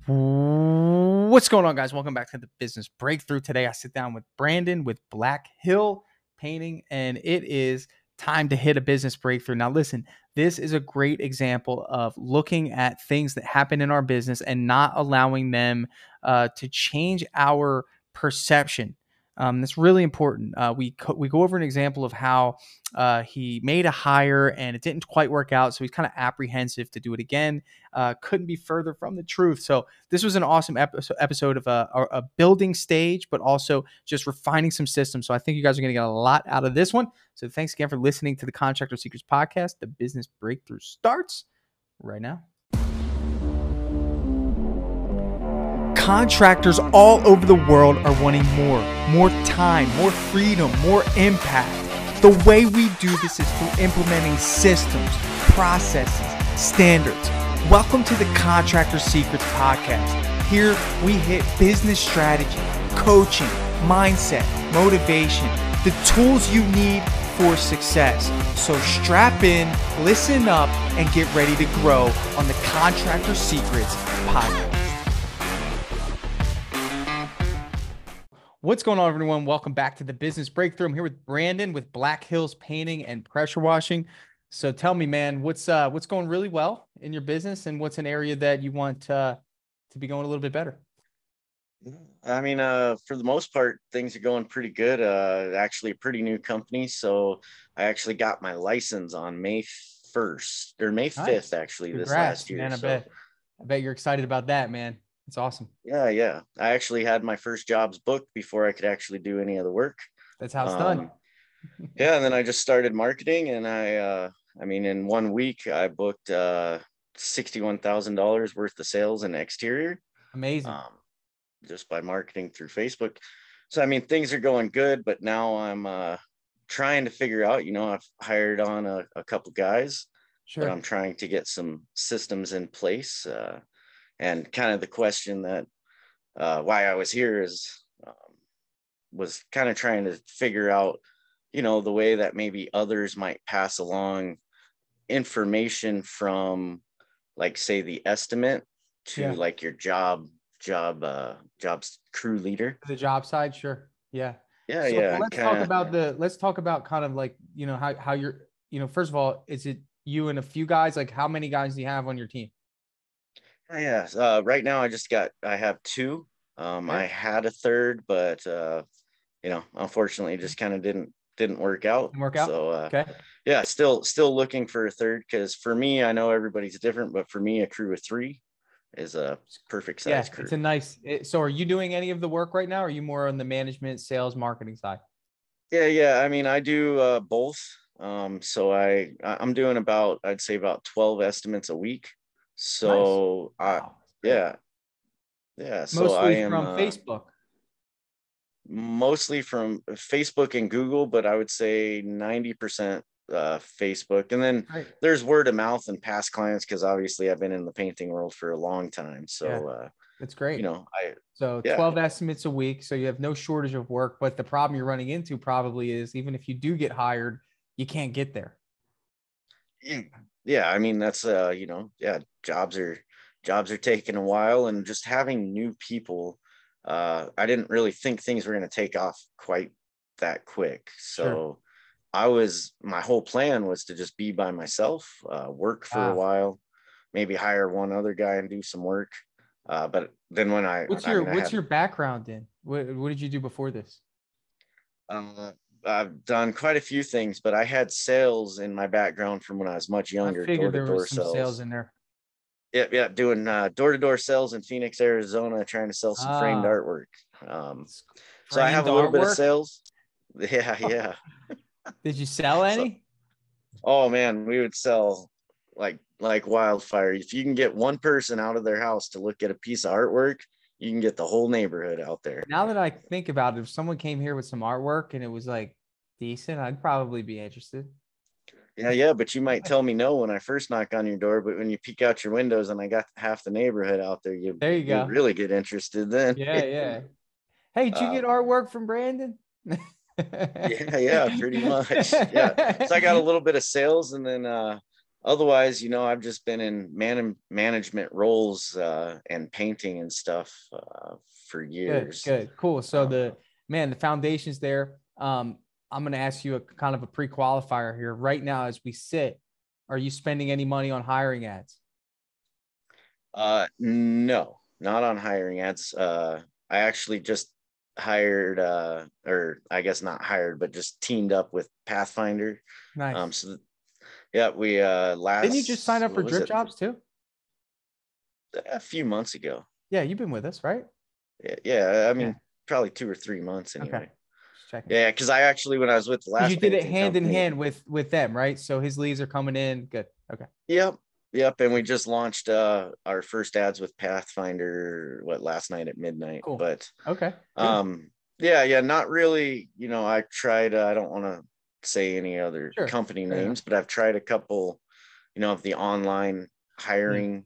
What's going on, guys? Welcome back to the Business Breakthrough. Today, I sit down with Brandon with Black Hill Painting, and it is time to hit a business breakthrough. Now, listen, this is a great example of looking at things that happen in our business and not allowing them to change our perception. That's really important. We go over an example of how he made a hire and it didn't quite work out, so he's kind of apprehensive to do it again. Couldn't be further from the truth. So this was an awesome episode of a building stage, but also just refining some systems. So I think you guys are going to get a lot out of this one. So thanks again for listening to the Contractor Secrets Podcast. The Business Breakthrough starts right now. Contractors all over the world are wanting more time, more freedom, more impact. The way we do this is through implementing systems, processes, standards. Welcome to the Contractor Secrets Podcast. Here we hit business strategy, coaching, mindset, motivation, the tools you need for success. So strap in, listen up, and get ready to grow on the Contractor Secrets Podcast. What's going on, everyone? Welcome back to the Business Breakthrough. I'm here with Brandon with Black Hills Painting and Pressure Washing. So tell me, man, what's going really well in your business, and what's an area that you want to be going a little bit better? I mean, for the most part, things are going pretty good. Actually a pretty new company. So I actually got my license on May 1st or May 5th, Nice. actually. Congrats, this last year. Man, I bet you're excited about that, man. It's awesome. Yeah. I actually had my first jobs booked before I could actually do any of the work. That's how it's done. Yeah. And then I just started marketing, and I mean, in 1 week I booked $61,000 worth of sales in exterior. Amazing. Just by marketing through Facebook. So, I mean, things are going good, but now I'm trying to figure out, I've hired on a couple guys, Sure. but I'm trying to get some systems in place. And kind of the question that why I was here was kind of trying to figure out, the way that maybe others might pass along information from, like, say, the estimate to like your jobs crew leader. The job side. Sure. Yeah. Yeah. So Yeah. let's talk about kind of like, how you're, first of all, is it you and a few guys? Like, how many guys do you have on your team? Yeah. Right now I have two. I had a third, but unfortunately it just kind of didn't work out. So okay. Yeah, still looking for a third, because for me, I know everybody's different, but for me, a crew of three is a perfect size crew. It's a nice. So are you doing any of the work right now? Or are you more on the management, sales, marketing side? Yeah. I mean, I do both. So I'm doing I'd say about 12 estimates a week. So nice. Wow. Yeah. So Mostly I am from Facebook. Mostly from Facebook and Google, but I would say 90% Facebook. And then there's word of mouth and past clients, because obviously I've been in the painting world for a long time. So that's great. 12 estimates a week. So you have no shortage of work, but the problem you're running into probably is, even if you do get hired, you can't get there. Yeah. I mean, that's jobs are taking a while, and just having new people. I didn't really think things were going to take off quite that quick. So my whole plan was to just be by myself, work for a while, maybe hire one other guy and do some work. But then what's your background in? What did you do before this? I've done quite a few things, but I had sales in my background from when I was much younger. I figured there was some sales in there. Yeah, doing door-to-door sales in Phoenix, Arizona, trying to sell some framed artwork. So I have a little bit of sales. Yeah. Did you sell any? Oh man, we would sell like wildfire. If you can get one person out of their house to look at a piece of artwork, you can get the whole neighborhood out there. Now that I think about it, if someone came here with some artwork and it was like decent, I'd probably be interested. Yeah, but you might tell me no when I first knock on your door, but when you peek out your windows and I got half the neighborhood out there, you really get interested then. Yeah. Hey, did you get artwork from Brandon? Yeah, pretty much. Yeah. So I got a little bit of sales, and then otherwise, I've just been in management roles and painting and stuff for Good, years. good, cool. So Um, the foundation's there. I'm going to ask you a kind of a pre-qualifier here right now as we sit. Are you spending any money on hiring ads? no, not on hiring ads. I actually just hired, or I guess not hired, but just teamed up with Pathfinder. Nice. So yeah, we Didn't you just sign last, up what for was Drip it, Jobs too? a few months ago. Yeah, you've been with us, right? Yeah, yeah, I Yeah. mean, probably 2 or 3 months Okay. anyway. Just checking. Yeah, because I actually, when I was with the Because you last did it painting hand in company, hand with them, right? So his leads are coming in. Good. Okay. yep, yep, and we just launched our first ads with Pathfinder, last night at midnight. Cool. But Okay. Good. um, yeah, not really. I tried. I don't want to say any other Sure. company Fair enough. names, but I've tried a couple, of the online Yeah. hiring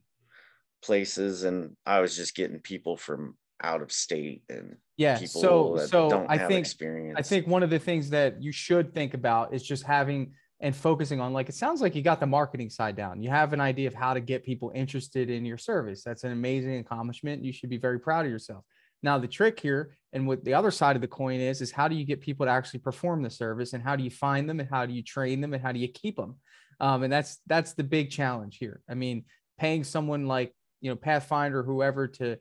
places, and I was just getting people from out of state and Yeah. So people that so don't I have think I experience. think one of the things that you should think about is just having and focusing on, like, it sounds like you got the marketing side down. You have an idea of how to get people interested in your service. That's an amazing accomplishment. You should be very proud of yourself. Now, the trick here and what the other side of the coin is how do you get people to actually perform the service, and how do you find them, and how do you train them, and how do you keep them? And that's the big challenge here. I mean, paying someone like, Pathfinder or whoever to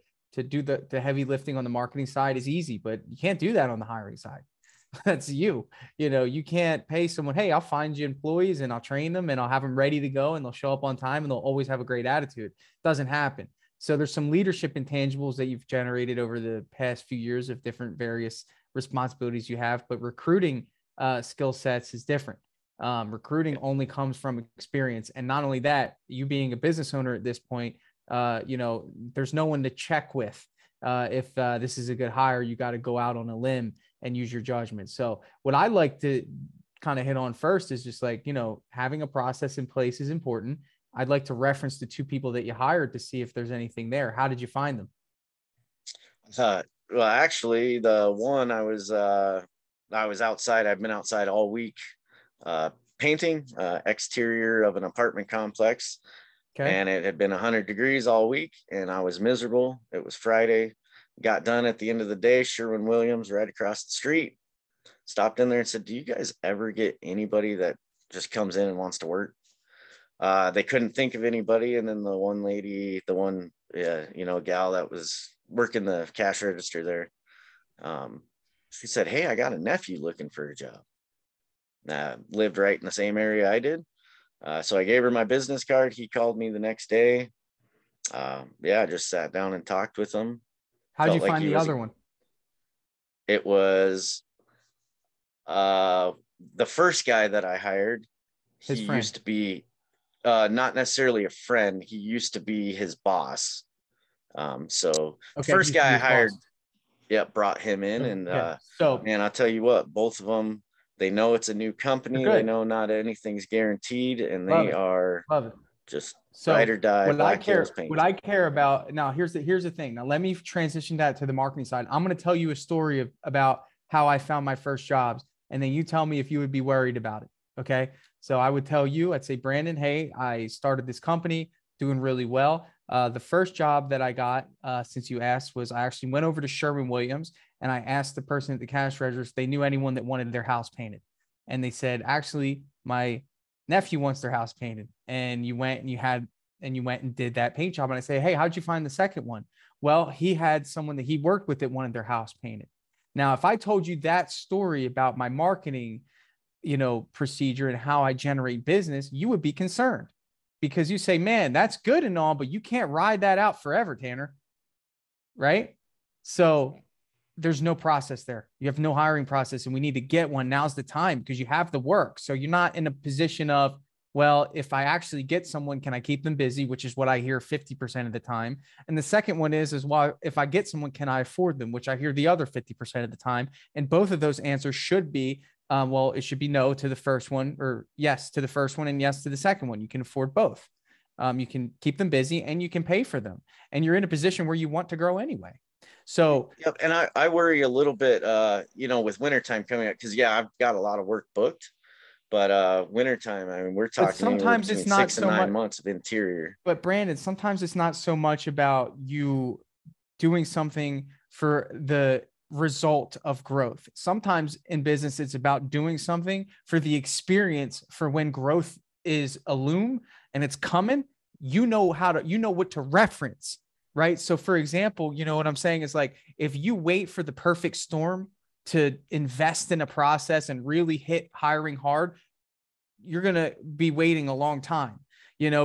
do the heavy lifting on the marketing side is easy, but you can't do that on the hiring side. That's you. You can't pay someone, hey, I'll find you employees and I'll train them and I'll have them ready to go and they'll show up on time and they'll always have a great attitude. It doesn't happen. So there's some leadership intangibles that you've generated over the past few years of different various responsibilities you have, but recruiting skill sets is different. Recruiting only comes from experience. And not only that, you being a business owner at this point, there's no one to check with. If this is a good hire, you got to go out on a limb and use your judgment. So what I like to kind of hit on first is just like, having a process in place is important. I'd like to reference the two people that you hired to see if there's anything there. How did you find them? Well, actually, the one I was outside. I've been outside all week, uh, painting exterior of an apartment complex, Okay. and it had been 100 degrees all week, and I was miserable. It was Friday. Got done at the end of the day. Sherwin-Williams, right across the street. Stopped in there and said, "Do you guys ever get anybody that just comes in and wants to work?" They couldn't think of anybody, and then the one lady, the one gal that was working the cash register there, she said, "Hey, I got a nephew looking for a job." Lived right in the same area I did. So I gave her my business card. He called me the next day. Yeah, I just sat down and talked with him. How'd you Felt like find he the was, other one? it was uh, the first guy that I hired. He His friend. used to be not necessarily a friend. He used to be his boss. So the Okay. He first used to guy be I his boss. hired, yeah, brought him in, and Okay. So man, I'll tell you what, both of them, they know it's a new they're company. They good. know not anything's guaranteed, and Love they it. are Love it. just ride So or die Black Hills what I painting. care about now, here's the thing. Now let me transition that to the marketing side. I'm going to tell you a story about how I found my first jobs, and then you tell me if you would be worried about it. Okay. So I would tell you, I'd say, Brandon, hey, I started this company doing really well. The first job that I got, since you asked, was I actually went over to Sherwin-Williams and I asked the person at the cash register if they knew anyone that wanted their house painted. And they said, actually, my nephew wants their house painted. And you went and did that paint job. And I say, hey, how'd you find the second one? Well, he had someone that he worked with that wanted their house painted. Now, if I told you that story about my marketing, procedure and how I generate business, you would be concerned because you say, man, that's good and all, but you can't ride that out forever, Tanner. Right. So there's no process there. You have no hiring process, and we need to get one. Now's the time because you have the work. So you're not in a position of, well, if I actually get someone, can I keep them busy? Which is what I hear 50% of the time. And the second one is, well, if I get someone, can I afford them? Which I hear the other 50% of the time. And both of those answers should be, well, it should be no to the first one, or yes to the first one and yes to the second one. You can afford both. You can keep them busy and you can pay for them. And you're in a position where you want to grow anyway. So Yep, and I worry a little bit, with wintertime coming up, because yeah, I've got a lot of work booked, But wintertime, I mean, we're But talking anywhere sometimes between it's not 6 and 9 months of interior. but Brandon, sometimes it's not so much about you doing something for the result of growth. Sometimes in business, it's about doing something for the experience for when growth is a loom and it's coming. You know what to reference, right? So, for example, you know what I'm saying is like if you wait for the perfect storm to invest in a process and really hit hiring hard, you're going to be waiting a long time,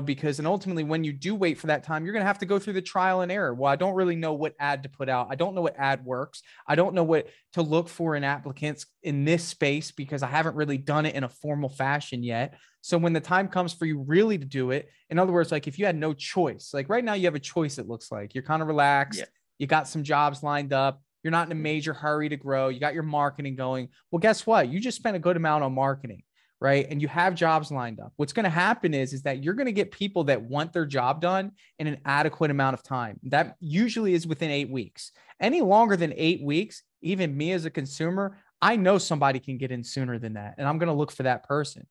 because, and ultimately when you do wait for that time, you're going to have to go through the trial and error. Well, I don't really know what ad to put out. I don't know what ad works. I don't know what to look for in applicants in this space because I haven't really done it in a formal fashion yet. So when the time comes for you really to do it, in other words, like if you had no choice, like right now you have a choice, it looks like you're kind of Yeah. relaxed. You got some jobs lined up. You're not in a major hurry to grow. You got your marketing going. Well, guess what? You just spent a good amount on marketing, right? And you have jobs lined up. What's going to happen is that you're going to get people that want their job done in an adequate amount of time. That usually is within 8 weeks. Any longer than 8 weeks, even me as a consumer, I know somebody can get in sooner than that. And I'm going to look for that person,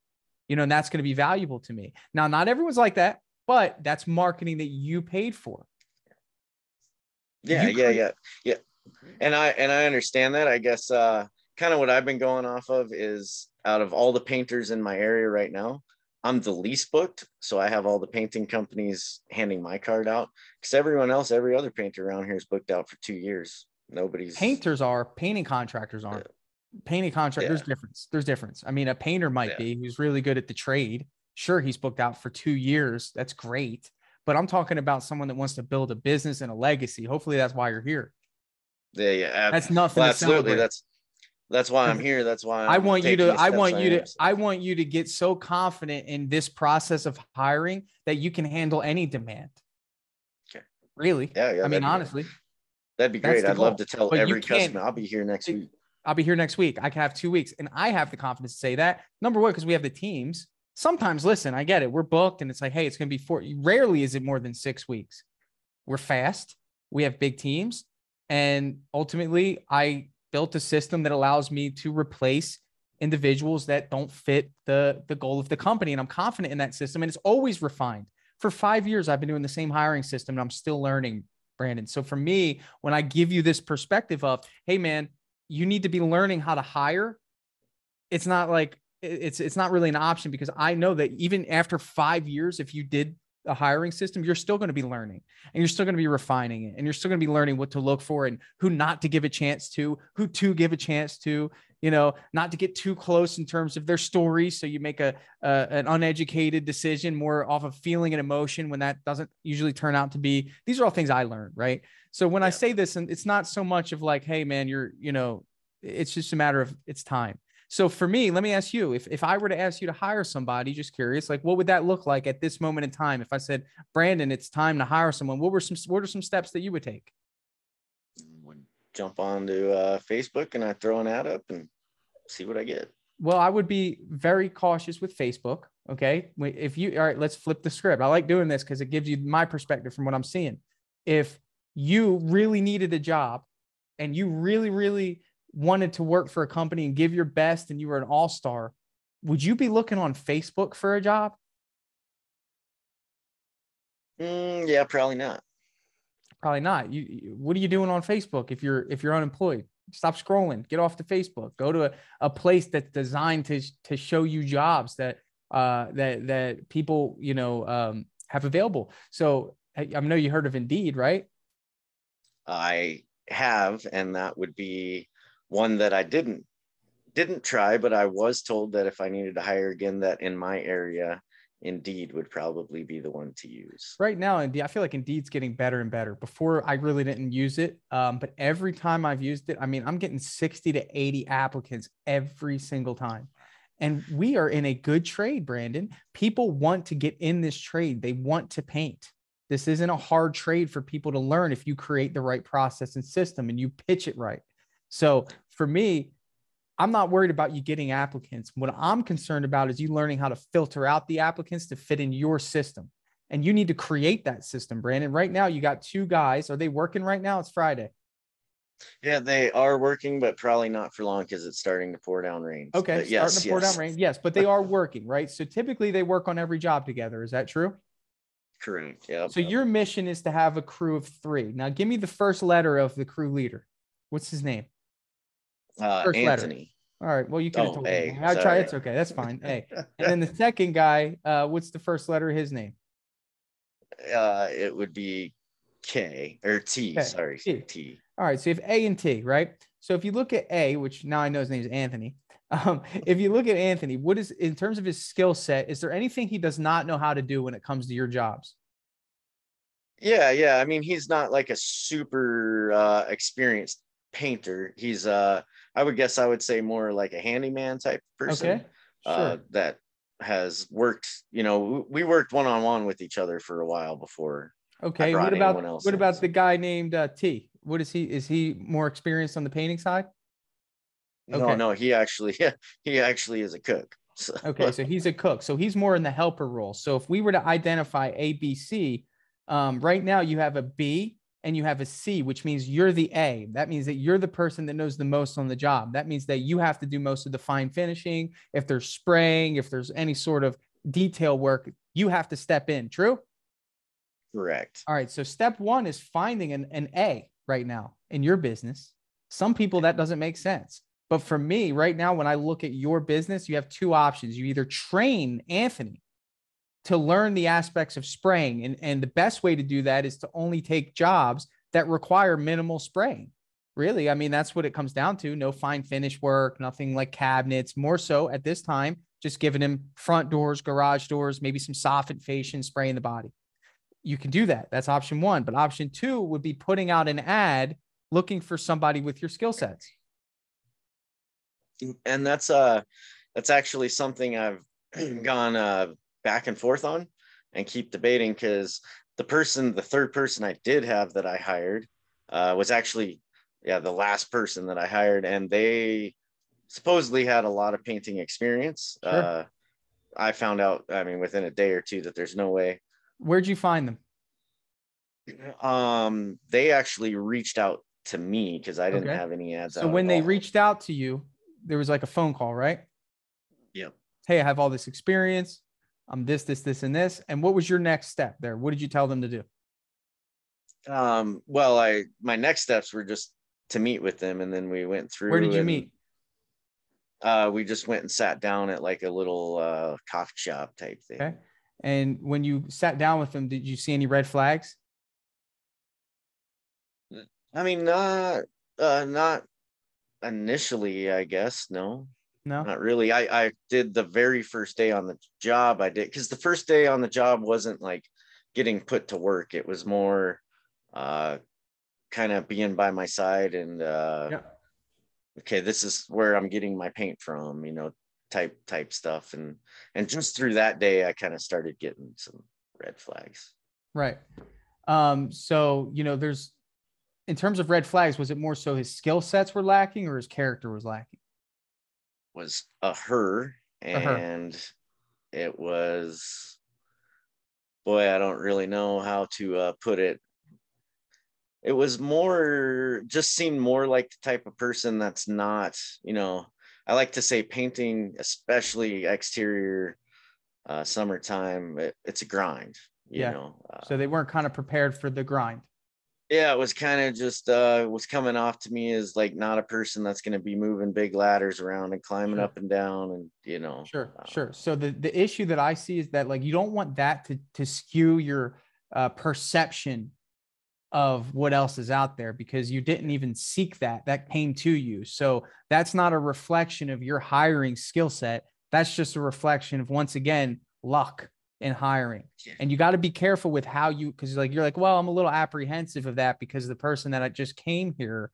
and that's going to be valuable to me. Now, not everyone's like that, but that's marketing that you paid for. Yeah, yeah. And I understand that. I guess kind of what I've been going off of is out of all the painters in my area right now, I'm the least booked. So I have all the painting companies handing my card out because everyone else, every other painter around here is booked out for 2 years. Nobody's Painting contractors uh, aren't. Painting contract, yeah, there's difference. I mean, a painter might yeah, be who's really good at the trade. Sure, he's booked out for 2 years. That's great. But I'm talking about someone that wants to build a business and a legacy. Hopefully that's why you're here. yeah. That's nothing Well, to absolutely. celebrate. That's why I'm here. That's why I I'm want you taking to, the steps I am. So. I want you to get so confident in this process of hiring that you can handle any demand. Okay. Really. Yeah, I yeah, mean, honestly, that'd be that's great. the I'd love goal. to tell But you every can't, customer I'll be here next week. I'll be here next week. I can have 2 weeks. And I have the confidence to say that. Number one, because we have the teams. Sometimes, listen, I get it. We're booked and it's like, hey, it's going to be 4. Rarely is it more than 6 weeks. We're fast. We have big teams. And ultimately, I built a system that allows me to replace individuals that don't fit the goal of the company. And I'm confident in that system. And it's always refined. For 5 years, I've been doing the same hiring system and I'm still learning, Brandon. So for me, when I give you this perspective of, hey, man, you need to be learning how to hire, it's not like it's not really an option because I know that even after 5 years, if you did a hiring system, you're still going to be learning and you're still going to be refining it and you're still going to be learning what to look for and who not to give a chance to, who to give a chance to, not to get too close in terms of their story. So you make an uneducated decision more off of feeling and emotion when that doesn't usually turn out to be. These are all things I learned, right? So when I Yeah. say this, and it's not so much of like, hey man, it's just a matter of it's time. So for me, let me ask you, if I were to ask you to hire somebody, just curious, like what would that look like at this moment in time? If I said, Brandon, it's time to hire someone, what are some steps that you would take? Would jump onto Facebook and I throw an ad up and see what I get. Well, I would be very cautious with Facebook. Okay. If you, all right, let's flip the script. I like doing this because it gives you my perspective from what I'm seeing. If you really needed a job and you really, really wanted to work for a company and give your best and you were an all-star, would you be looking on Facebook for a job? Yeah, probably not. Probably not. What are you doing on Facebook if you're unemployed? Stop scrolling. Get off the Facebook. Go to a place that's designed to show you jobs that people have available. So I know you heard of Indeed, right? I have, and that would be one that I didn't try, but I was told that if I needed to hire again, that in my area, Indeed would probably be the one to use. Right now, Indeed, I feel like Indeed's getting better and better. Before, I really didn't use it, but every time I've used it, I mean, I'm getting 60 to 80 applicants every single time. And we are in a good trade, Brandon. People want to get in this trade. They want to paint. This isn't a hard trade for people to learn if you create the right process and system and you pitch it right. So for me, I'm not worried about you getting applicants. What I'm concerned about is you learning how to filter out the applicants to fit in your system. And you need to create that system, Brandon. Right now, you got 2 guys. Are they working right now? It's Friday. Yeah, they are working, but probably not for long because it's starting to pour down rain. Okay, But starting yes, to pour down yes, rain. Yes, but they are working, right? So typically they work on every job together. Is that true? correct. Yep. So your mission is to have a crew of 3. Now give me the first letter of the crew leader. What's his name? First letter. Anthony. All right. Well, you could have Oh, told me. A. I'll try. Sorry. It's okay. That's fine. A. And then the second guy, what's the first letter of his name? It would be K or T. Okay. Sorry, T. T. All right. So you have A and T, right? So if you look at A, which now I know his name is Anthony. If you look at Anthony, what is in terms of his skill set, is there anything he does not know how to do when it comes to your jobs? Yeah, yeah. I mean, he's not like a super experienced painter. He's I would guess I would say more like a handyman type person Okay. Sure. that has worked, we worked one-on-one with each other for a while before I Okay. And brought anyone else what in. about the So guy named T? What is he? Is he more experienced on the painting side? no, Okay. no, he actually he actually is a cook. So Okay, so he's a cook. So he's more in the helper role. So if we were to identify A, B, C, right now you have a B and you have a C, which means you're the A. That means that you're the person that knows the most on the job. That means that you have to do most of the fine finishing. If there's spraying, if there's any sort of detail work, you have to step in. True? correct. All right. So step one is finding an A right now in your business. Some people that doesn't make sense. But for me, right now, when I look at your business, you have 2 options. You either train Anthony to learn the aspects of spraying, and the best way to do that is to only take jobs that require minimal spraying. Really, I mean, that's what it comes down to. No fine finish work, nothing like cabinets. More so at this time, just giving him front doors, garage doors, maybe some soffit fascia, spraying the body. You can do that. That's option one. But option two would be putting out an ad looking for somebody with your skill sets. And that's actually something I've gone back and forth on and keep debating because the third person I did have that I hired was actually, yeah, the last person that I hired, and they supposedly had a lot of painting experience. Sure. I found out, I mean, within a day or two that there's no way. Where'd you find them? They actually reached out to me because I didn't Okay. have any ads So out at when they all. reached out to you, there was like a phone call, right? Yep. Hey, I have all this experience. I'm this, and this. And what was your next step there? What did you tell them to do? Well, my next steps were just to meet with them, and then we went Where did through you and meet? we just went and sat down at like a little coffee shop type Okay. thing. And when you sat down with them, did you see any red flags? I mean, not initially, I guess. No, No. not really. I did the very first day on the job. I did because the first day on the job wasn't like getting put to work. It was more uh kind of being by my side and Yeah. okay, this is where I'm getting my paint from, type stuff. And just through that day, I kind of started getting some red flags. Right. So, there's in terms of red flags, was it more so his skill sets were lacking or his character was lacking? Was a her, Or her? and it was, boy, I don't really know how to put it. It was more, just seemed more like the type of person that's not, I like to say painting, especially exterior, summertime, it's a grind, Yeah. So they weren't kind of prepared for the grind. yeah, it was kind of just was coming off to me as like not a person that's going to be moving big ladders around and climbing Sure. up and down, and Sure. Sure. So the issue that I see is that like you don't want that to skew your perception of what else is out there because you didn't even seek that. That came to you. So that's not a reflection of your hiring skill set. That's just a reflection of, once again, luck in hiring. yeah, And you got to be careful with how because like you're like, well, I'm a little apprehensive of that because the person that I just came here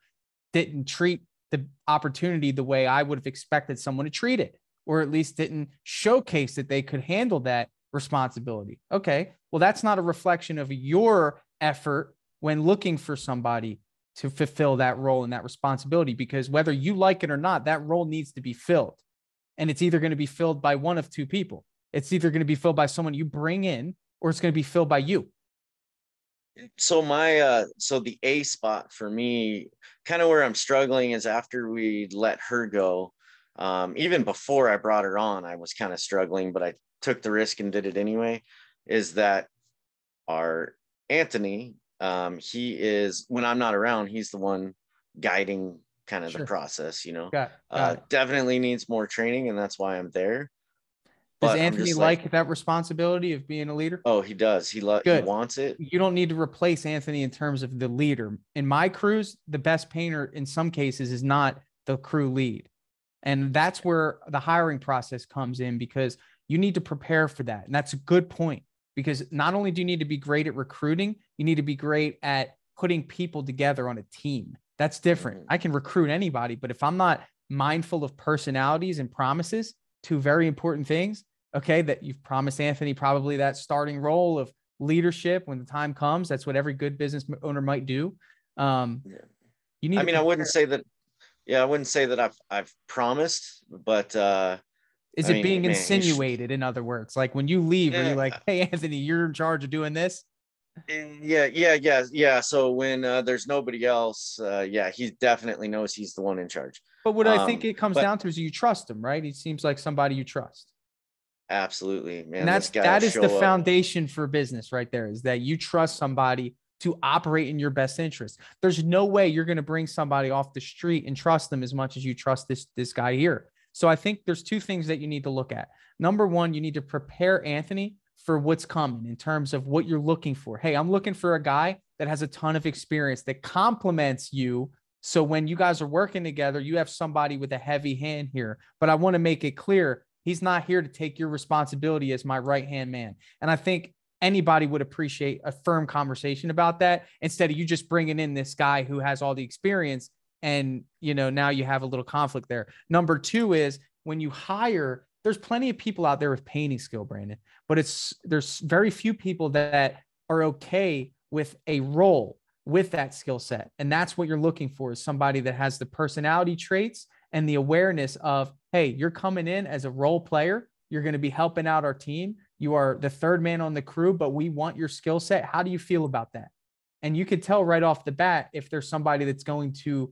didn't treat the opportunity the way I would have expected someone to treat it, or at least didn't showcase that they could handle that responsibility. Okay. Well, that's not a reflection of your effort when looking for somebody to fulfill that role and that responsibility, because whether you like it or not, that role needs to be filled. And it's either going to be filled by one of 2 people. It's either going to be filled by someone you bring in, or it's going to be filled by you. So so the A spot for me, kind of where I'm struggling is after we let her go. Even before I brought her on, I was kind of struggling, but I took the risk and did it anyway. Is that our Anthony? He is, when I'm not around, he's the one guiding kind of the Sure. process. Got it. Definitely needs more training, and that's why I'm there. Does But I'm Anthony just like, like that responsibility of being a leader? oh, he does. He Good. wants it. You don't need to replace Anthony in terms of the leader. In my crews, the best painter in some cases is not the crew lead. And that's where the hiring process comes in, because you need to prepare for that. And that's a good point, because not only do you need to be great at recruiting, you need to be great at putting people together on a team. That's different. Mhm. I can recruit anybody, but if I'm not mindful of personalities and promises, two very important things, okay, that you've promised Anthony probably that starting role of leadership when the time comes. That's what every good business owner might do. Um, Yeah. you need I to mean, I wouldn't prepare. say that. Yeah, I wouldn't say that I've promised, but Is I it mean, being man, he should. insinuated? In other words, like when you leave, are you Yeah, like, hey, Anthony, you're in charge of doing this? yeah. So when there's nobody else, yeah, he definitely knows he's the one in charge. But what I think it comes But down to is you trust him, right? He seems like somebody you trust. absolutely, And man, this that's guy will that is the show up. foundation for business right there, is that you trust somebody to operate in your best interest. There's no way you're going to bring somebody off the street and trust them as much as you trust this guy here. So I think there's two things that you need to look at. Number one, you need to prepare Anthony for what's coming in terms of what you're looking for. Hey, I'm looking for a guy that has a ton of experience that complements you. So when you guys are working together, you have somebody with a heavy hand here. But I want to make it clear, he's not here to take your responsibility as my right hand man. And I think anybody would appreciate a firm conversation about that, instead of you just bringing in this guy who has all the experience, and now you have a little conflict there. Number two is, when you hire, there's plenty of people out there with painting skill, Brandon, but there's very few people that are okay with a role with that skill set. And that's what you're looking for, is somebody that has the personality traits and the awareness of, hey, you're coming in as a role player. You're going to be helping out our team. You are the third man on the crew, but we want your skill set. How do you feel about that? And you could tell right off the bat if there's somebody that's going to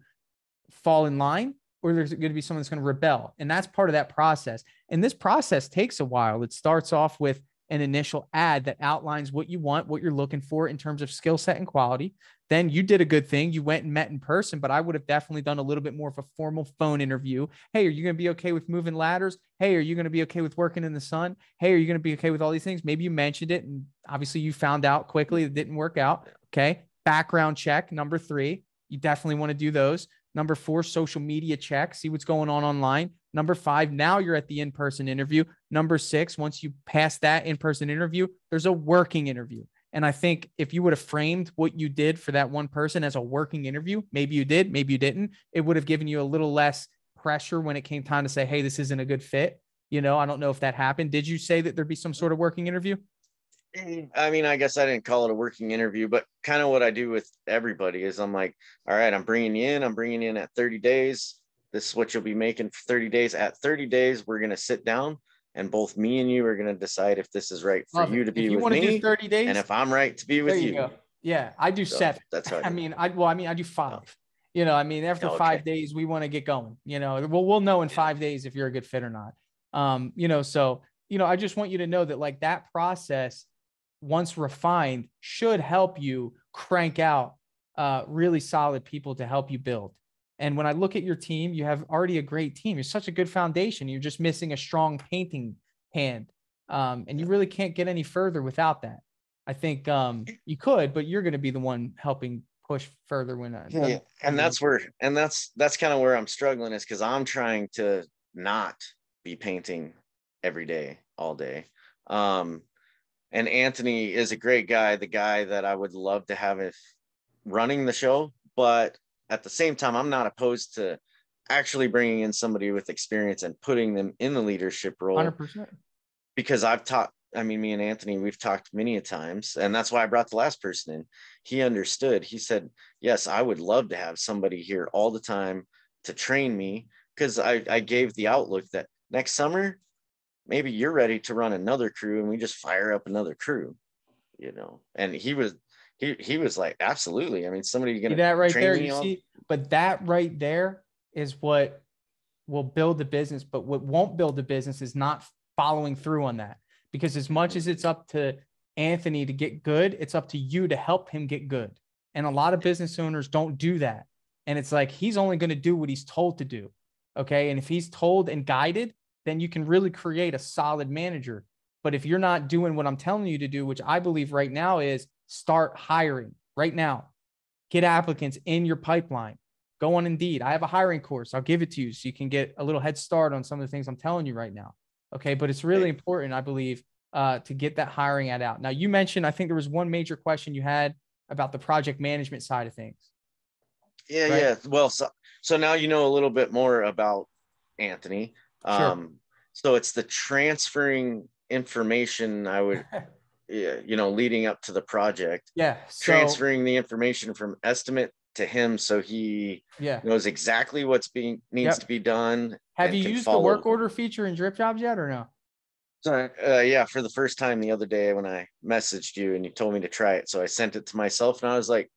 fall in line, or there's going to be someone that's going to rebel. And that's part of that process. And this process takes a while. It starts off with an initial ad that outlines what you want, what you're looking for in terms of skill set and quality. Then you did a good thing. You went and met in person, but I would have definitely done a little bit more of a formal phone interview. Hey, are you going to be okay with moving ladders? Hey, are you going to be okay with working in the sun? Hey, are you going to be okay with all these things? Maybe you mentioned it, and obviously you found out quickly it didn't work out. Okay. Background check. Number three, you definitely want to do those. Number four, social media check, see what's going on online. Number five, now you're at the in-person interview. Number six, once you pass that in-person interview, there's a working interview. And I think if you would have framed what you did for that one person as a working interview, maybe you did, maybe you didn't, it would have given you a little less pressure when it came time to say, hey, this isn't a good fit. I don't know if that happened. Did you say that there'd be some sort of working interview? I mean, I guess I didn't call it a working interview, but kind of what I do with everybody is I'm like, all right, I'm bringing you in. I'm bringing you in at 30 days. This is what you'll be making for 30 days. At 30 days, we're going to sit down, and both me and you are going to decide if this is right for Love you it. to If be you with want to do me 30 and days, if I'm right to be there with you you. go. Yeah, I do So 7. that's how I I do it. mean, I do 5. Oh, After okay. 5 days, we want to get going. We'll know in 5 days if you're a good fit or not. So I just want you to know that, like, that process, once refined, should help you crank out really solid people to help you build. And when I look at your team, you have already a great team. You're such a good foundation. You're just missing a strong painting hand. And you really can't get any further without that. I think you could, but you're going to be the one helping push further when Yeah, and that's kind of where I'm struggling, is because I'm trying to not be painting every day, all day. Um, and Anthony is a great guy, the guy that I would love to have if running the show, but at the same time, I'm not opposed to actually bringing in somebody with experience and putting them in the leadership role, 100%. because I've taught. I mean, me and Anthony, we've talked many a times, and that's why I brought the last person in. He understood. He said, yes, I would love to have somebody here all the time to train me, because I gave the outlook that next summer, maybe you're ready to run another crew and we just fire up another crew. And he was like, absolutely. I mean, somebody See gonna that right train there? me You on. see, but that right there is what will build the business. But what won't build the business is not following through on that. Because as much as it's up to Anthony to get good, it's up to you to help him get good. And a lot of business owners don't do that. And it's like, he's only going to do what he's told to do. Okay. And if he's told and guided, then you can really create a solid manager. But if you're not doing what I'm telling you to do, which I believe right now is start hiring right now, get applicants in your pipeline, go on Indeed. I have a hiring course. I'll give it to you so you can get a little head start on some of the things I'm telling you right now. Okay. But it's really important, I believe, to get that hiring ad out. Now, you mentioned, I think there was one major question you had about the project management side of things. Yeah, Right? yeah. Well, so now you know a little bit more about Anthony. Sure. So it's the transferring information, I would, yeah, leading up to the project, Yeah. So, transferring the information from estimate to him, so he yeah. knows exactly what's being needs to Yep. be done Have and you can used the follow. work order feature in Dripjobs yet or no? So, yeah, for the first time the other day when I messaged you and you told me to try it, so I sent it to myself and I was like,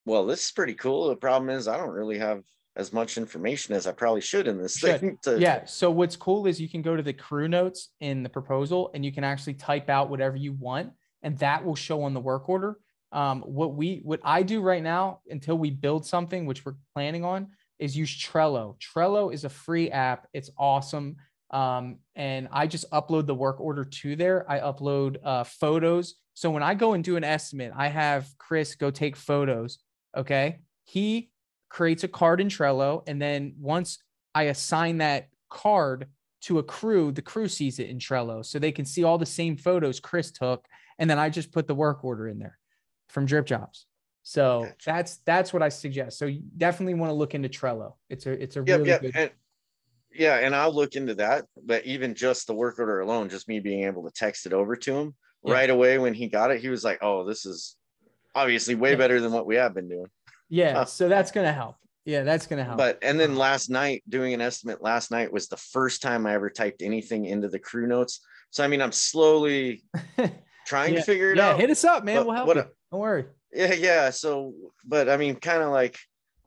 well, this is pretty cool. The problem is I don't really have as much information as I probably should in this Should. thing to. Yeah. So what's cool is you can go to the crew notes in the proposal and you can actually type out whatever you want, and that will show on the work order. What I do right now until we build something, which we're planning on, is use Trello. Trello is a free app. It's awesome. And I just upload the work order to there. I upload photos. So when I go and do an estimate, I have Chris go take photos. Okay. He creates a card in Trello. And then once I assign that card to a crew, the crew sees it in Trello. So they can see all the same photos Chris took. And then I just put the work order in there from Dripjobs. So Gotcha. that's what I suggest. So you definitely want to look into Trello. It's a Yep, really yep. good. And yeah, and I'll look into that. But even just the work order alone, just me being able to text it over to him Yeah. right away when he got it, he was like, oh, this is obviously way Yeah. better than what we have been doing. Yeah. So that's going to help. Yeah. That's going to help. But and then last night, doing an estimate last night was the first time I ever typed anything into the crew notes. So I mean, I'm slowly trying to Yeah. figure it Yeah. out. Hit us up, man. But We'll help you. what Don't worry. Yeah, yeah. So, but I mean, kind of like,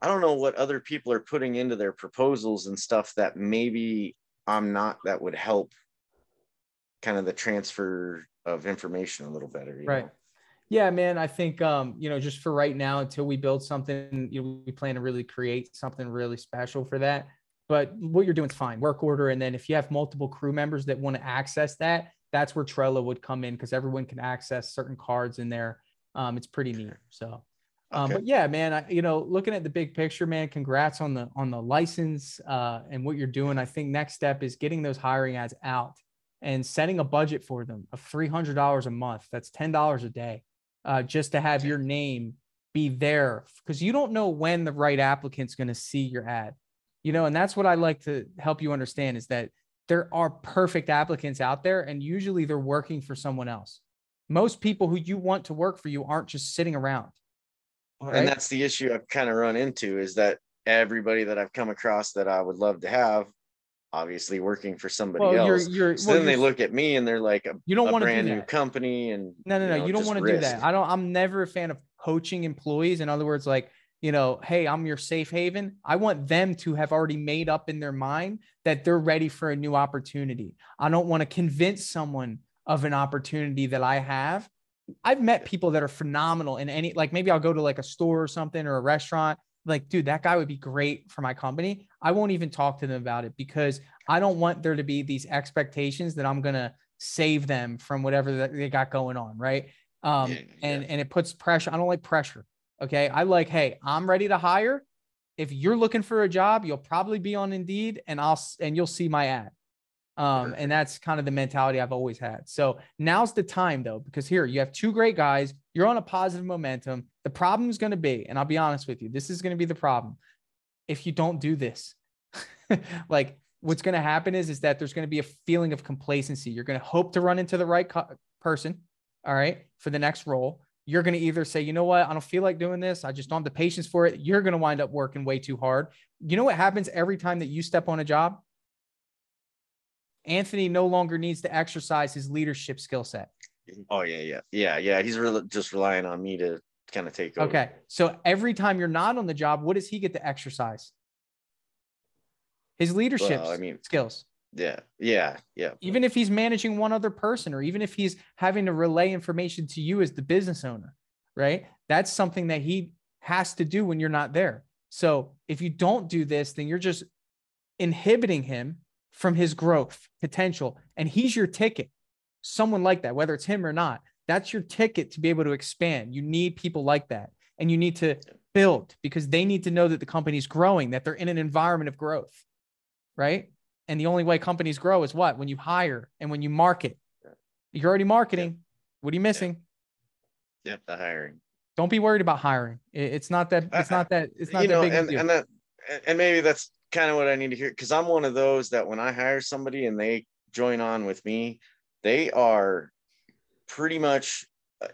I don't know what other people are putting into their proposals and stuff that maybe I'm not, that would help kind of the transfer of information a little better, Right. Yeah, man. I think, just for right now, until we build something, we plan to really create something really special for that. But what you're doing is fine. Work order. And then if you have multiple crew members that want to access that, that's where Trello would come in because everyone can access certain cards in there. It's pretty neat. So, Okay. but yeah, man, looking at the big picture, man, congrats on the license and what you're doing. I think next step is getting those hiring ads out and setting a budget for them of $300 a month. That's $10 a day, just to have Okay. your name be there because you don't know when the right applicant's going to see your ad, and that's what I like to help you understand is that there are perfect applicants out there and usually they're working for someone else. Most people who you want to work for you aren't just sitting around, And right? that's the issue I've kind of run into is that everybody that I've come across that I would love to have, obviously working for somebody Well, else. So then they look at me and they're like you don't a want to do brand new that. company and, No. You don't just want to do risk. that. I'm never a fan of poaching employees. In other words, like, hey, I'm your safe haven. I want them to have already made up in their mind that they're ready for a new opportunity. I don't want to convince someone of an opportunity that I have. I've met people that are phenomenal in like maybe I'll go to like a store or something or a restaurant. Like, dude, that guy would be great for my company. I won't even talk to them about it because I don't want there to be these expectations that I'm going to save them from whatever they got going on. Right. Yeah, yeah. And it puts pressure. I don't like pressure. Okay. I like, hey, I'm ready to hire. If you're looking for a job, you'll probably be on Indeed and you'll see my ad. And that's kind of the mentality I've always had. So now's the time though, because here you have two great guys. You're on a positive momentum. The problem is going to be, and I'll be honest with you, this is going to be the problem. If you don't do this, like what's going to happen is that there's going to be a feeling of complacency. You're going to hope to run into the right person. All right. For the next role, you're going to either say, you know what? I don't feel like doing this. I just don't have the patience for it. You're going to wind up working way too hard. You know what happens every time that you step on a job? Anthony no longer needs to exercise his leadership skill set. Oh yeah. He's really just relying on me to kind of take over. Okay. So every time you're not on the job, what does he get to exercise? His leadership Well, I mean, skills. yeah. Even if he's managing one other person, or even if he's having to relay information to you as the business owner, right? That's something that he has to do when you're not there. So if you don't do this, then you're just inhibiting him from his growth potential. And he's your ticket. Someone like that, whether it's him or not, that's your ticket to be able to expand. You need people like that. And you need to build, because they need to know that the company's growing, that they're in an environment of growth, right? And the only way companies grow is what? When you hire and when you market. You're already marketing. Yep. What are you missing? Yep, the hiring. Don't be worried about hiring. It's not that. It's not that. It's not You that know, big of a deal. and maybe that's kind of what I need to hear, because I'm one of those that when I hire somebody and they join on with me, they are pretty much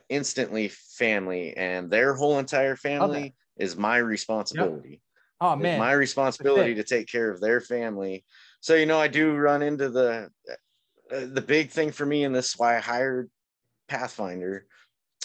instantly family, and their whole entire family is my responsibility. Yep. Oh It's man, my responsibility to take care of their family. So, you know, I do run into the big thing for me, and this is why I hired Pathfinder,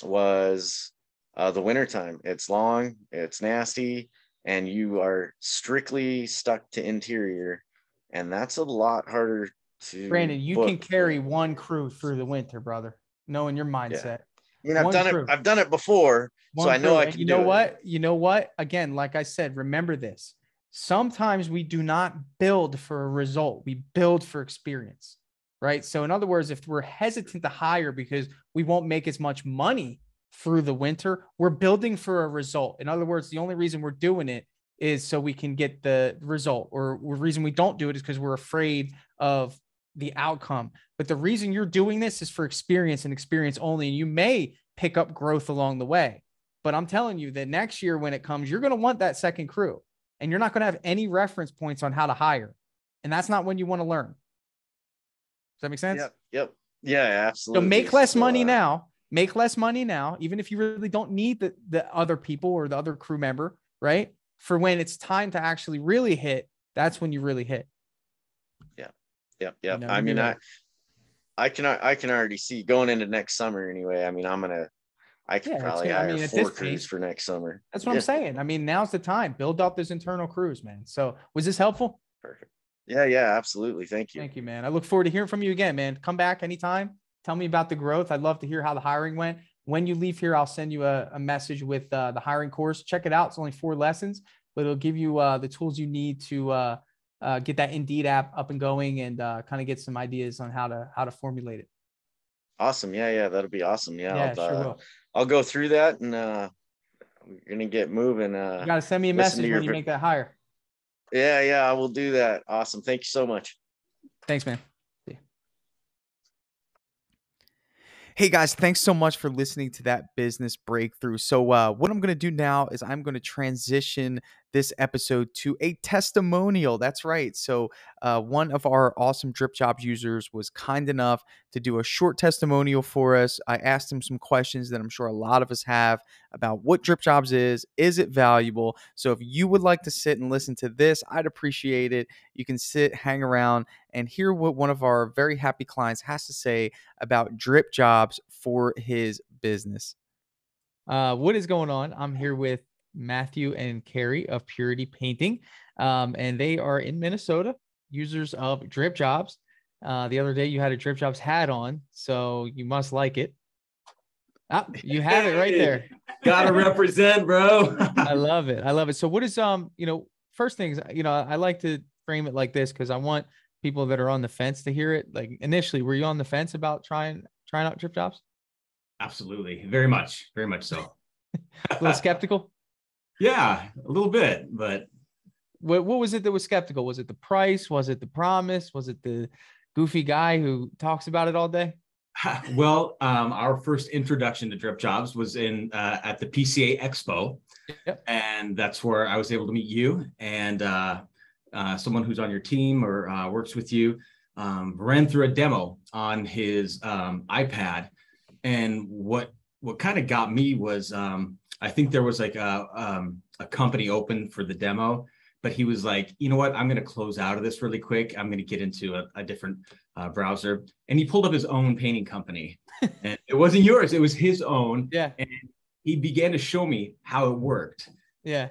was the wintertime. It's long, it's nasty, and you are strictly stuck to interior. And that's a lot harder to Brandon, you can book carry than, one crew through the winter, brother. Knowing your yeah. mindset, I mean, one crew, I've done it before, so one I know crew. I And can you know do it. what? You know what? Again, like I said, remember this. Sometimes we do not build for a result. We build for experience, right? So in other words, if we're hesitant to hire because we won't make as much money through the winter, we're building for a result. In other words, the only reason we're doing it is so we can get the result, or the reason we don't do it is because we're afraid of the outcome. But the reason you're doing this is for experience and experience only. And you may pick up growth along the way. But I'm telling you that next year when it comes, you're going to want that second crew, and you're not going to have any reference points on how to hire. And that's not when you want to learn. Does that make sense? Yep. Yeah, So absolutely. make less So money now. Make less money now, even if you really don't need the other people or the other crew member, right? For when it's time to actually really hit, that's when you really hit. Yep. You know, I you'll be mean, ready. I can already see going into next summer anyway. I mean, I could Yeah, it's probably gonna. I hire mean, at this 4 crews pace, for next summer. that's what I'm Yeah, saying. I mean, now's the time. Build out those internal crews, man. So was this helpful? perfect. Absolutely. Thank you. Thank you, man. I look forward to hearing from you again, man. Come back anytime. Tell me about the growth. I'd love to hear how the hiring went. When you leave here, I'll send you a message with the hiring course. Check it out. It's only 4 lessons, but it'll give you the tools you need to get that Indeed app up and going, and kind of get some ideas on how to formulate it. Awesome. That'll be awesome. Yeah, sure will. I'll go through that, and we're gonna get moving. You got to send me a Listen to message your when you make that hire. I will do that. Awesome. Thank you so much. Thanks, man. See you. Hey guys, thanks so much for listening to that business breakthrough. So, what I'm going to do now is I'm going to transition this episode to a testimonial. That's right. So, one of our awesome Dripjobs users was kind enough to do a short testimonial for us. I asked him some questions that I'm sure a lot of us have about what Dripjobs is it valuable? So, if you would like to sit and listen to this, I'd appreciate it. You can sit, hang around, and hear what one of our very happy clients has to say about Dripjobs for his business. What is going on? I'm here with Matthew and Carrie of Purity Painting, and they are in Minnesota, users of Dripjobs. The other day you had a Dripjobs hat on, so you must like it. Ah, you have it right there. Gotta represent, bro. I love it. I love it. So what is first things, I like to frame it like this because I want people that are on the fence to hear it. Like initially, were you on the fence about trying out Dripjobs? Absolutely. Very much so. A little skeptical? Yeah, a little bit, but what was it that was skeptical? Was it the price? Was it the promise? Was it the goofy guy who talks about it all day? well, our first introduction to Dripjobs was in at the PCA Expo. Yep. And that's where I was able to meet you and someone who's on your team or works with you. Ran through a demo on his iPad. And what kind of got me was I think there was like a company open for the demo, but he was like, you know what, I'm going to close out of this really quick. I'm going to get into a different browser. And he pulled up his own painting company. And it wasn't yours, it was his own. Yeah. And he began to show me how it worked. Yeah.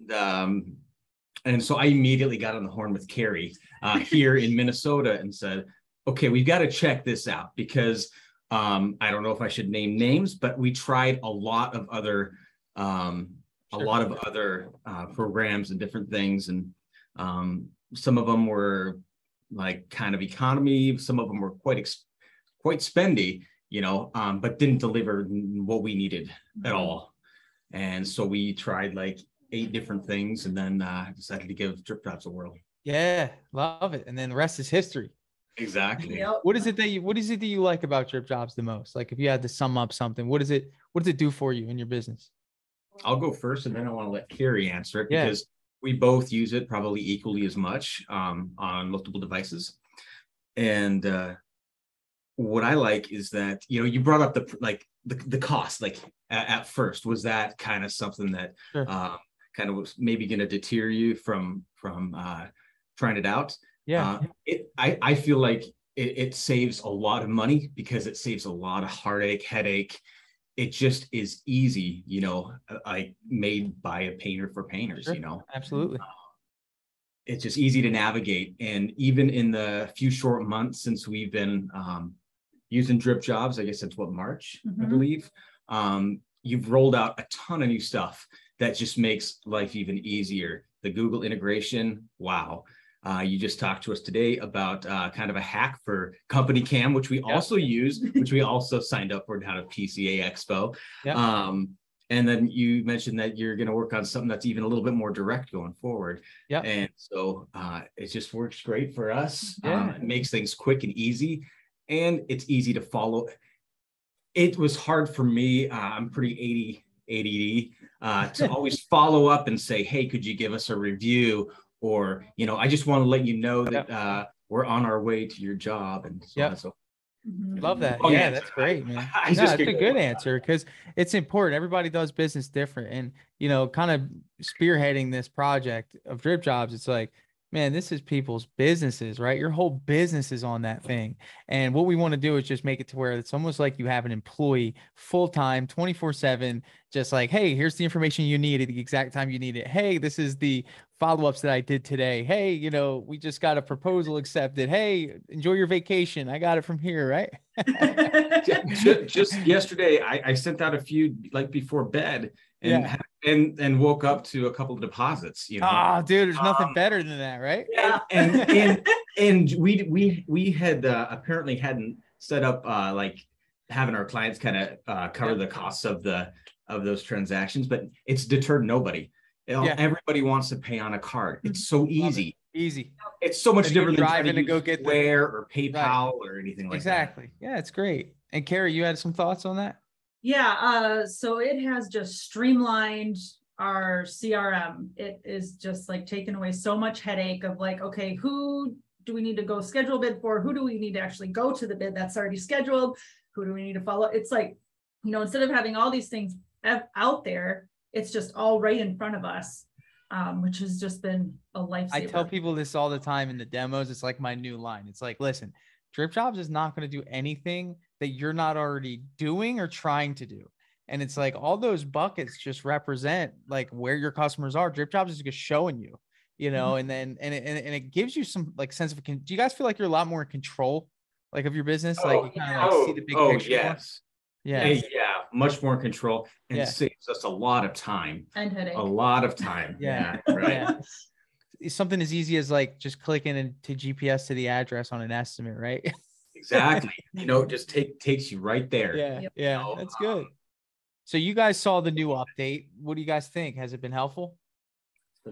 And so I immediately got on the horn with Carrie here in Minnesota and said, okay, we've got to check this out, because I don't know if I should name names, but we tried a lot of other programs and different things. And some of them were like kind of economy. Some of them were quite spendy, but didn't deliver what we needed at all. And so we tried like 8 different things, and then decided to give Dripjobs a whirl. Yeah, love it. And then the rest is history. Exactly. Yep. What is it that you like about Dripjobs the most? Like, if you had to sum up something, what does it do for you in your business? I'll go first, and then I want to let Carrie answer it, Yeah. because we both use it probably equally as much on multiple devices. And what I like is that, you brought up the cost, like at first, was that kind of something that Sure. kind of was maybe going to deter you from trying it out? Yeah. I feel like it saves a lot of money, because it saves a lot of headache. It just is easy, like made by a painter for painters. Sure. Absolutely. It's just easy to navigate. And even in the few short months since we've been using Dripjobs, I guess it's March, I believe, you've rolled out a ton of new stuff that just makes life even easier. The Google integration, wow. You just talked to us today about kind of a hack for Company Cam, which we also use, which we also signed up for down at PCA Expo. Yep. And then you mentioned that you're going to work on something that's even a little bit more direct going forward. Yeah. And so it just works great for us. Yeah. It makes things quick and easy, and it's easy to follow. It was hard for me. I'm pretty ADD to always follow up and say, hey, could you give us a review? Or, I just want to let you know that we're on our way to your job. And so on and so forth. Love that. Long Yeah, answer. that's great, man. It's It's a good answer, because it's important. Everybody does business different. And, kind of spearheading this project of Dripjobs, it's like, man, this is people's businesses, right? Your whole business is on that thing. And what we want to do is just make it to where it's almost like you have an employee full-time, 24/7, just like, hey, here's the information you need at the exact time you need it. Hey, this is the follow-ups that I did today. Hey, we just got a proposal accepted. Hey, enjoy your vacation. I got it from here, right? just yesterday, I sent out a few like before bed, and woke up to a couple of deposits. Oh, dude, there's nothing better than that, right? Yeah. And we had apparently hadn't set up like having our clients kind of cover the costs of those transactions, but it's deterred nobody. Everybody wants to pay on a card. It's so easy. Easy. It's so much different than driving trying to go use get Square or PayPal or anything like exactly. Yeah, it's great. And Carrie, you had some thoughts on that? Yeah, so it has just streamlined our CRM. It is just like taken away so much headache of like, okay, who do we need to go schedule a bid for? Who do we need to actually go to the bid that's already scheduled? Who do we need to follow? It's like, instead of having all these things out there, it's just all right in front of us, which has just been a lifesaver. I tell people this all the time in the demos. It's like my new line. It's like, listen, Dripjobs is not going to do anything that you're not already doing or trying to do. And it's like all those buckets just represent like where your customers are. Dripjobs is just showing you, and then it gives you some like sense of, do you guys feel like you're a lot more in control like of your business? Like you kind of like see the big picture. Yes. Yeah. Much more in control, and saves us a lot of time and headache. A lot of time. Yeah. Right. Yeah. Something as easy as like just clicking into GPS to the address on an estimate, right? Exactly. Just takes you right there. Yeah. Yep. Yeah. That's good. So you guys saw the new update. What do you guys think? Has it been helpful? The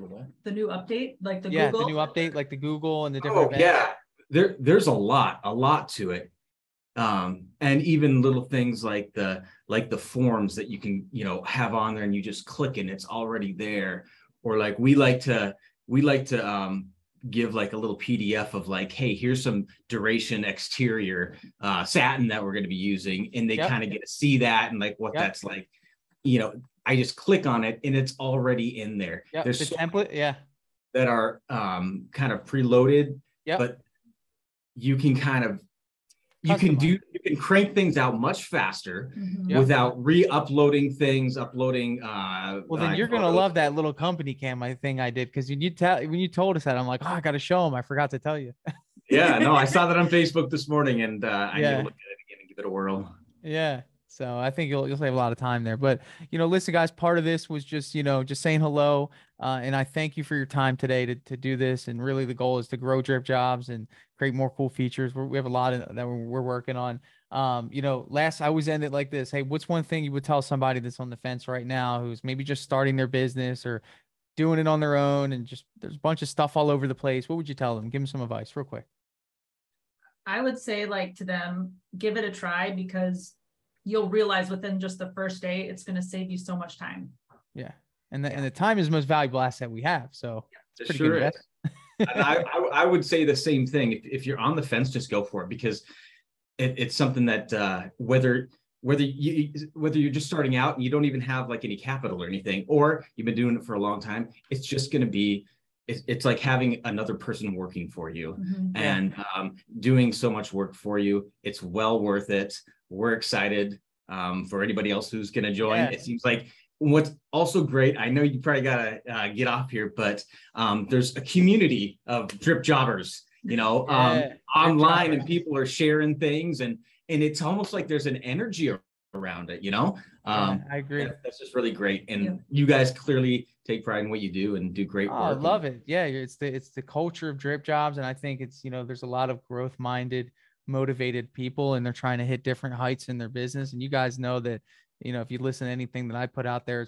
new update, like the Google? Google? The new update, like the Google and the different events? Yeah. There's a lot to it. And even little things like the forms that you can, have on there and you just click and it's already there. Or like we like to give like a little PDF of like, hey, here's some duration exterior satin that we're going to be using, and they kind of get to see that and like what that's like. I just click on it and it's already in there. There's the template. that are kind of preloaded, Yep. but you can kind of you can crank things out much faster Mhm. without re-uploading things, uploading. Well, then you're gonna love that little company cam thing I did, because when you told us that, I'm like, oh, I got to show them. I forgot to tell you. Yeah, no, I saw that on Facebook this morning, and I need to Yeah. look at it again and give it a whirl. Yeah. So I think you'll save a lot of time there. But listen, guys, part of this was just just saying hello, and I thank you for your time today to do this. And really, the goal is to grow Dripjobs and create more cool features. We have a lot that we're working on. Last I always end it like this: hey, what's one thing you would tell somebody that's on the fence right now, who's maybe just starting their business or doing it on their own, and just there's a bunch of stuff all over the place? What would you tell them? Give them some advice real quick. I would say, like, to them, give it a try, because you'll realize within just the first day, it's going to save you so much time. Yeah. And the time is the most valuable asset we have. So it's pretty Sure good. And I would say the same thing. If you're on the fence, just go for it, because it's something that whether you're just starting out and you don't even have like any capital or anything, or you've been doing it for a long time, it's just going to be, it's like having another person working for you and doing so much work for you. It's well worth it. We're excited for anybody else who's going to join. It seems like what's also great, I know you probably got to get off here, but there's a community of drip jobbers, online, and people are sharing things, and it's almost like there's an energy around it, I agree. That's just really great. And you guys clearly take pride in what you do and do great work. I love it. Yeah. It's the culture of Dripjobs. And I think it's, there's a lot of growth minded, motivated people, and they're trying to hit different heights in their business. And you guys know that, if you listen to anything that I put out there,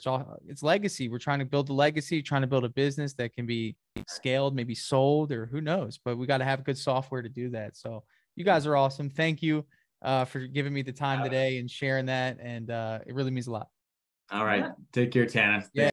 it's legacy. We're trying to build a legacy, trying to build a business that can be scaled, maybe sold, or who knows, but we got to have good software to do that. So you guys are awesome. Thank you for giving me the time today and sharing that. And it really means a lot. All right. Take care, Tana. Yeah.